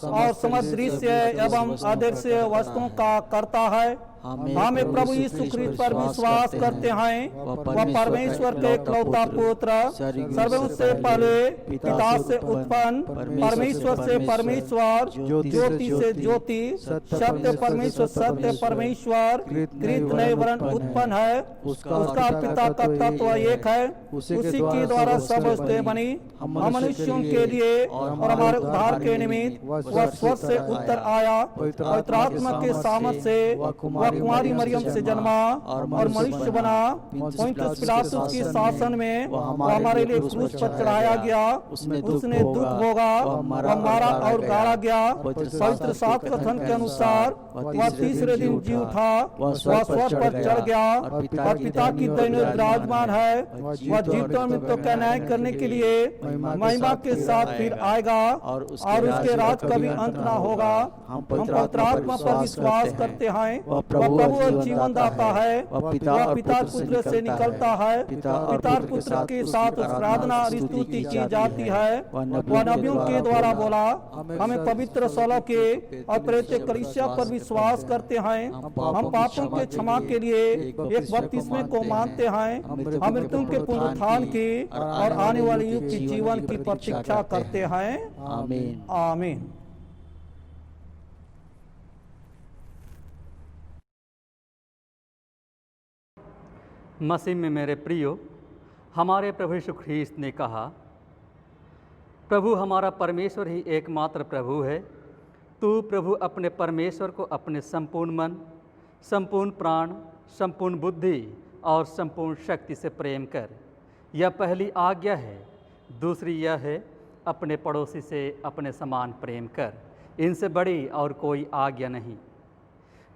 और समस्त दृश्य एवं अदृश्य वस्तुओं का करता है। हमें प्रभु यीशु ख्रीस्त पर विश्वास करते हैं। वह परमेश्वर के इकलौता पुत्र, सर्वों से पहले पिता से उत्पन्न, परमेश्वर से परमेश्वर, ज्योति से ज्योति, सत्य परमेश्वर सत्य परमेश्वर, कृत नहीं वरन उत्पन्न है। उसका पिता का तत्व एक है। उसी के द्वारा सब वस्तुएं बनी। हम मनुष्यों के लिए और हमारे उद्धार के निमित्त वह स्वर्ग से उत्तर आया। पवित्र आत्मा के सामर्थ से वह वह कुंवारी मरियम से जन्मा और मनुष्य बना, पोंतियुस पिलातुस के शासन में वह हमारे लिए क्रूस पर चढ़ाया गया, उसने दुख भोगा, वह मारा और गाड़ा गया, पवित्र शास्त्र कथन के अनुसार वह तीसरे दिन जी उठा, वह स्वर्ग पर चढ़ गया और पिता की दाहिने ओर विराजमान है, वह जीवितों और मृतों का न्याय करने के लिए महिमा के साथ फिर आएगा और उसके राज का भी अंत न होगा। हम पवित्र आत्मा पर विश्वास करते हैं, वह प्रभु और जीवन दाता है, वह पिता पुत्र से निकलता है, पिता पुत्र के साथ आराधना स्तुति की जाती है, वह नबियों के द्वारा बोला। हमें पवित्र सौलों के और प्रेरित कलीसिया पर विश्वास करते हैं, हम पापों के क्षमा के लिए एक बपतिस्मे को मानते हैं, हम मृत्यु के पुनरुत्थान की और आने वाले युग के जीवन की प्रतीक्षा करते हैं। आमीन। आमीन। मसीह में मेरे प्रियो, हमारे प्रभु यीशु ख्रीस्त ने कहा, प्रभु हमारा परमेश्वर ही एकमात्र प्रभु है। तू प्रभु अपने परमेश्वर को अपने संपूर्ण मन, संपूर्ण प्राण, संपूर्ण बुद्धि और संपूर्ण शक्ति से प्रेम कर। यह पहली आज्ञा है। दूसरी यह है, अपने पड़ोसी से अपने समान प्रेम कर। इनसे बड़ी और कोई आज्ञा नहीं।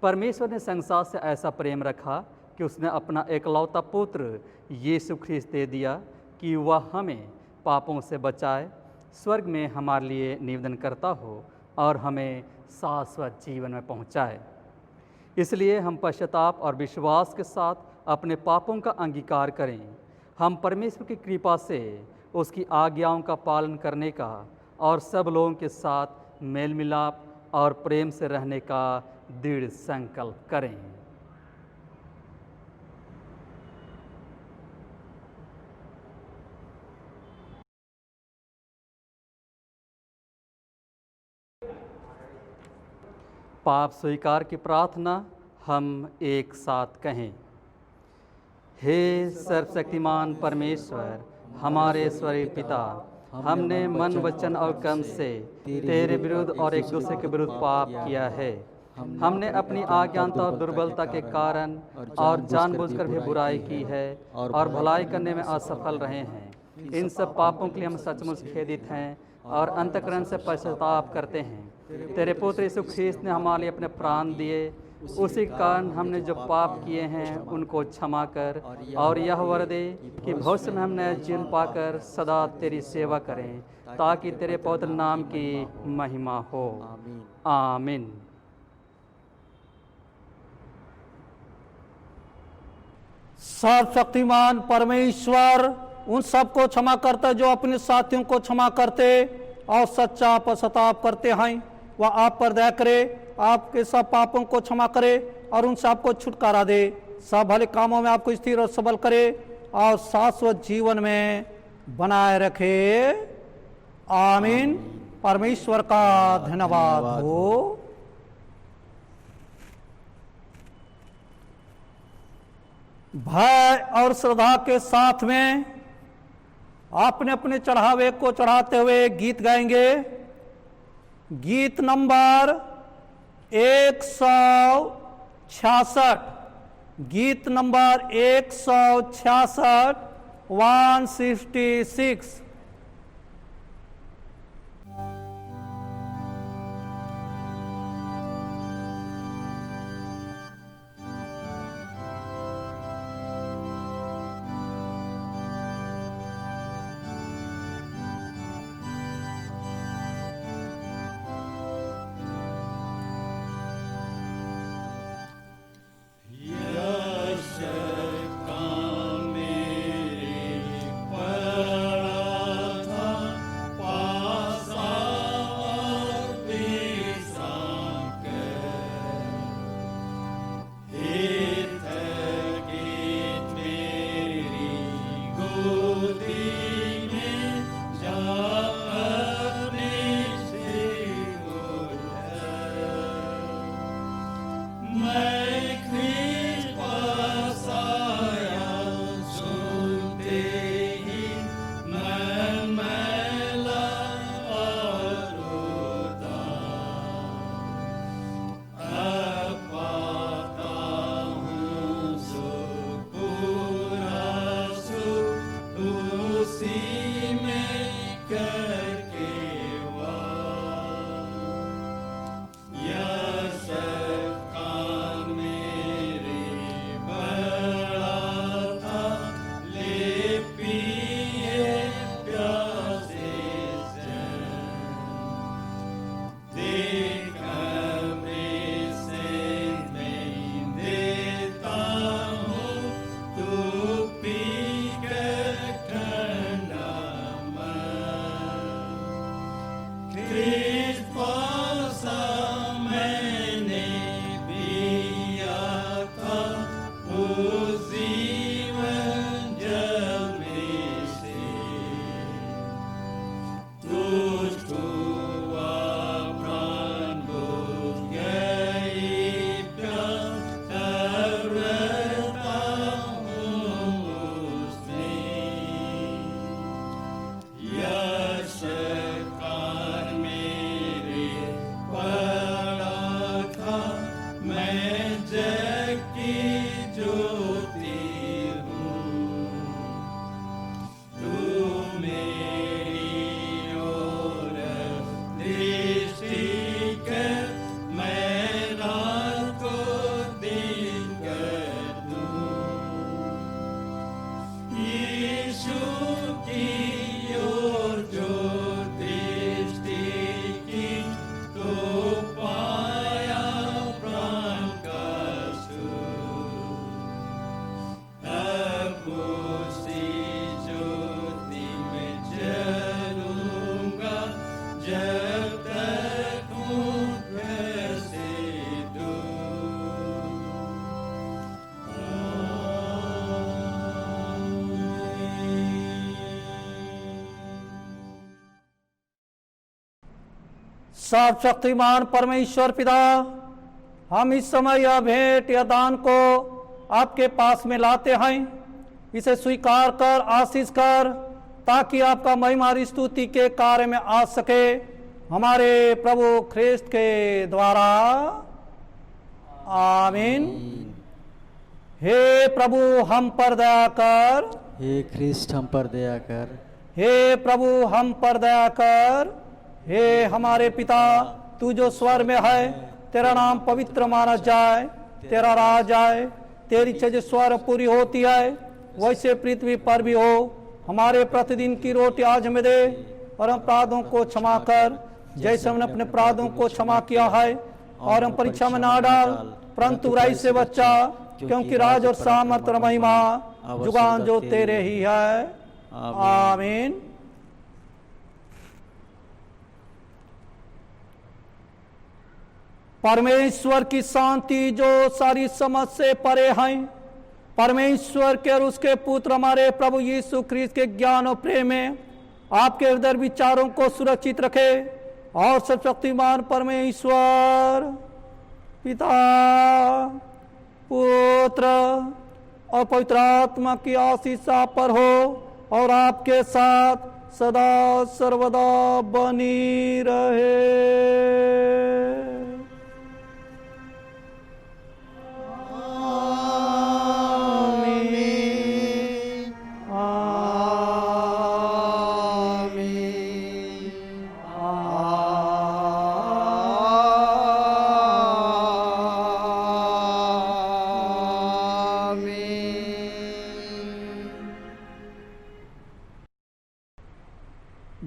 परमेश्वर ने संसार से ऐसा प्रेम रखा कि उसने अपना एकलौता पुत्र यीशु ख्रीस्त दे दिया कि वह हमें पापों से बचाए, स्वर्ग में हमारे लिए निवेदन करता हो और हमें शाश्वत जीवन में पहुंचाए। इसलिए हम पश्चाताप और विश्वास के साथ अपने पापों का अंगीकार करें। हम परमेश्वर की कृपा से उसकी आज्ञाओं का पालन करने का और सब लोगों के साथ मेल मिलाप और प्रेम से रहने का दृढ़ संकल्प करें। पाप स्वीकार की प्रार्थना हम एक साथ कहें। हे सर्वशक्तिमान परमेश्वर, हमारे स्वर्गीय पिता, हमने मन, वचन और कर्म से तेरे विरुद्ध और एक दूसरे के विरुद्ध पाप किया है। हमने अपनी अज्ञानता और दुर्बलता के कारण और जानबूझकर भी बुराई की है और भलाई करने में असफल रहे हैं। इन सब पापों के लिए हम सचमुच खेदित हैं और अंतःकरण से पश्चाताप करते हैं। तेरे पुत्र यीशु ख्रीस्त ने हमारे लिए अपने प्राण दिए, उसी कारण हमने जो पाप किए हैं उनको क्षमा कर और यह वर दे कि भविष्य में हम नया जीवन पाकर सदा तेरी सेवा करें, ताकि तेरे पवित्र नाम की महिमा हो। आमीन। सर्वशक्तिमान परमेश्वर उन सबको क्षमा करता जो अपने साथियों को क्षमा करते और सच्चा पश्चाताप करते हैं। वह आप पर दया करे, आपके सब पापों को क्षमा करे और उन सबको छुटकारा दे, सब भले कामों में आपको स्थिर और सबल करे और शाश्वत जीवन में बनाए रखे। आमीन। परमेश्वर का धन्यवाद हो। भय और श्रद्धा के साथ में अपने अपने चढ़ावे को चढ़ाते हुए गीत गाएंगे। गीत नंबर 166, गीत नंबर 166, 166। सर्वशक्तिमान परमेश्वर पिता, हम इस समय यह भेंट या दान को आपके पास में लाते हैं। इसे स्वीकार कर, आशीष कर, ताकि आपका महिमा और स्तुति के कार्य में आ सके, हमारे प्रभु ख्रिस्त के द्वारा। आमीन। हे प्रभु हम पर दया कर, हे ख्रिस्ट हम पर दया कर। हे प्रभु हम पर दया कर। हे हमारे पिता, तू जो स्वर में है, तेरा नाम पवित्र माना जाए, तेरा राज आए, तेरी इच्छा जो स्वर पूरी होती है वैसे पृथ्वी पर भी हो। हमारे प्रतिदिन की रोटी आज हमें दे, और हम अपराधों को क्षमा कर जैसे हमने अपने अपराधों को क्षमा किया है, और हम परीक्षा में ना डाल परंतु बुराई से बचा, क्योंकि राज और सामर्थ और महिमा जुगान जो तेरे ही है। आमीन। परमेश्वर की शांति जो सारी समझ से परे है, परमेश्वर के और उसके पुत्र हमारे प्रभु यीशु ख्रिस्त के ज्ञान और प्रेम में आपके हृदय विचारों को सुरक्षित रखे, और सर्वशक्तिमान परमेश्वर पिता, पुत्र और पवित्र आत्मा की आशीष आप पर हो, और आपके साथ सदा सर्वदा बनी रहे।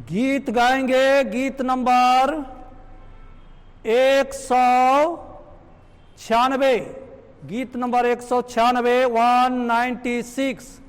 गीत गाएंगे, गीत नंबर 196, गीत नंबर 196, 196।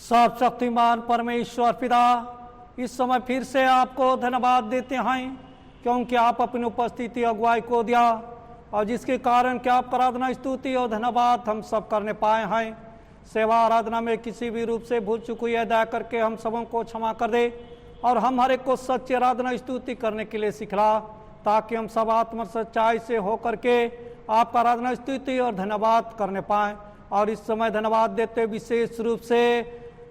सर्वशक्तिमान परमेश्वर पिता, इस समय फिर से आपको धन्यवाद देते हैं क्योंकि आप अपनी उपस्थिति अगुवाई को दिया और जिसके कारण कि आप आराधना स्तुति और धन्यवाद हम सब करने पाए हैं। सेवा आराधना में किसी भी रूप से भूल चुक हुई है, दया करके हम सबों को क्षमा कर दे और हम हर एक को सच्ची आराधना स्तुति करने के लिए सिखला, ताकि हम सब आत्म सच्चाई से होकर के आपका आराधना स्तुति और धन्यवाद करने पाएं। और इस समय धन्यवाद देते विशेष रूप से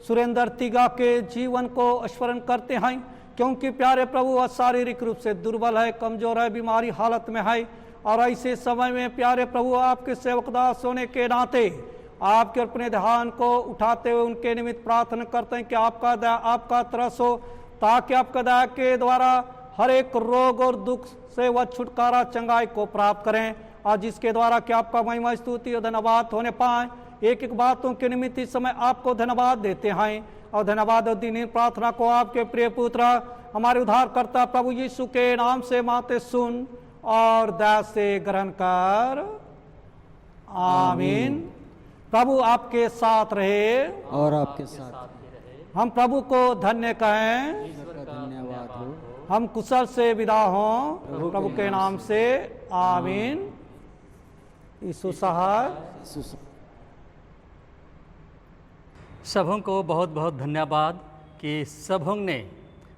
सुरेंद्र तिगा के जीवन को स्मरण करते हैं, क्योंकि प्यारे प्रभु वह शारीरिक रूप से दुर्बल है, कमजोर है, बीमारी हालत में है। और ऐसे समय में प्यारे प्रभु आपके सेवकदास होने के नाते आपके अपने ध्यान को उठाते हुए उनके निमित्त प्रार्थना करते हैं कि आपका दया, आपका तरस हो, ताकि आपका दया के द्वारा हर एक रोग और दुख से वह छुटकारा चंगाई को प्राप्त करें और जिसके द्वारा कि आपका महिमा स्तुति और धन्यवाद होने पाए। एक एक बातों के निमित्त इस समय आपको धन्यवाद देते हैं और धन्यवाद और दीनी प्रार्थना को आपके प्रिय पुत्र हमारे उद्धारकर्ता प्रभु यीशु के नाम से माते सुन और दया से ग्रहण कर। आमीन। प्रभु आपके साथ रहे और आपके साथ हम प्रभु को धन्य कहें। धन्यवाद हो। हम कुशल से विदा हों प्रभु के नाम से। आमीन। यीशु सहाय। सबों को बहुत बहुत धन्यवाद कि सबों ने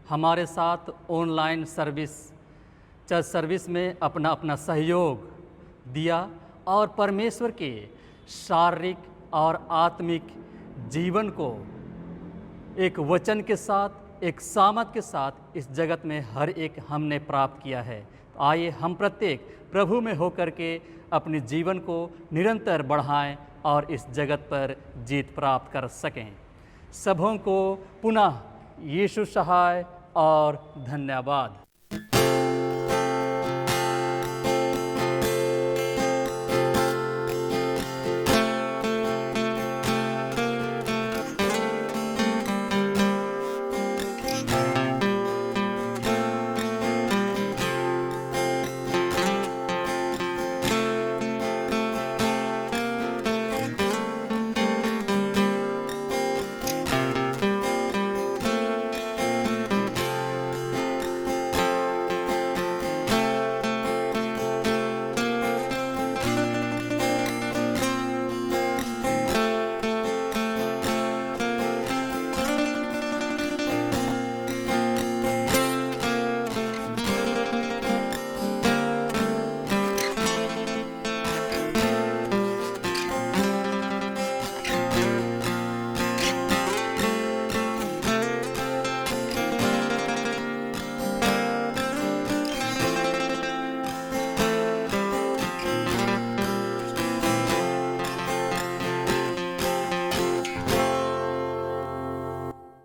हमारे साथ ऑनलाइन चर्च सर्विस में अपना अपना सहयोग दिया और परमेश्वर के शारीरिक और आत्मिक जीवन को एक वचन के साथ, एक सामर्थ के साथ इस जगत में हर एक हमने प्राप्त किया है। तो आइए हम प्रत्येक प्रभु में होकर के अपने जीवन को निरंतर बढ़ाएं और इस जगत पर जीत प्राप्त कर सकें। सबों को पुनः यीशु सहाय और धन्यवाद।